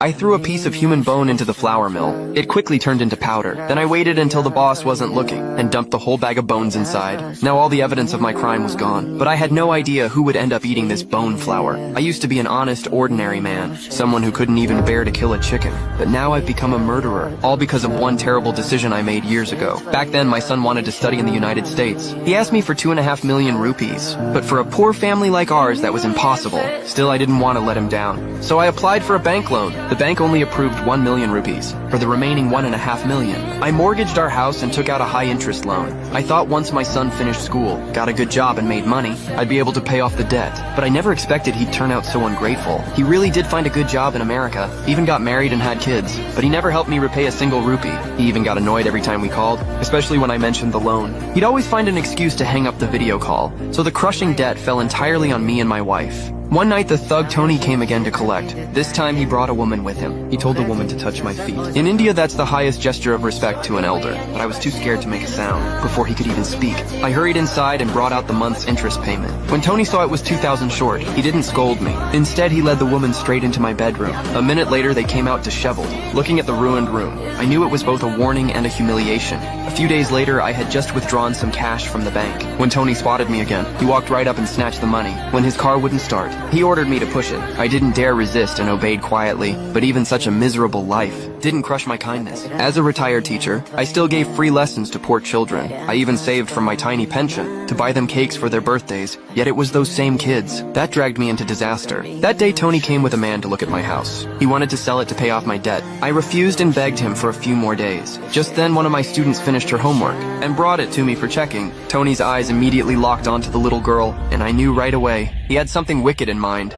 I threw a piece of human bone into the flour mill. It quickly turned into powder. Then I waited until the boss wasn't looking and dumped the whole bag of bones inside. Now all the evidence of my crime was gone, but I had no idea who would end up eating this bone flour. I used to be an honest, ordinary man, someone who couldn't even bear to kill a chicken. But now I've become a murderer, all because of one terrible decision I made years ago. Back then, my son wanted to study in the United States. He asked me for 2.5 million rupees, but for a poor family like ours, that was impossible. Still, I didn't want to let him down. So I applied for a bank loan. The bank only approved 1 million rupees. For the remaining 1.5 million, I mortgaged our house and took out a high-interest loan. I thought once my son finished school, got a good job and made money, I'd be able to pay off the debt. But I never expected he'd turn out so ungrateful. He really did find a good job in America, even got married and had kids, but he never helped me repay a single rupee. He even got annoyed every time we called, especially when I mentioned the loan. He'd always find an excuse to hang up the video call, so the crushing debt fell entirely on me and my wife. One night the thug Tony came again to collect. This time he brought a woman with him. He told the woman to touch my feet. In India, that's the highest gesture of respect to an elder, but I was too scared to make a sound before he could even speak. I hurried inside and brought out the month's interest payment. When Tony saw it was 2,000 short, he didn't scold me. Instead, he led the woman straight into my bedroom. A minute later, they came out disheveled, looking at the ruined room. I knew it was both a warning and a humiliation. A few days later, I had just withdrawn some cash from the bank. When Tony spotted me again, he walked right up and snatched the money. When his car wouldn't start, he ordered me to push it. I didn't dare resist and obeyed quietly, but even such a miserable life didn't crush my kindness. As a retired teacher, I still gave free lessons to poor children. I even saved from my tiny pension to buy them cakes for their birthdays, yet it was those same kids. That dragged me into disaster. That day, Tony came with a man to look at my house. He wanted to sell it to pay off my debt. I refused and begged him for a few more days. Just then, one of my students finished her homework and brought it to me for checking. Tony's eyes immediately locked onto the little girl, and I knew right away he had something wicked in mind.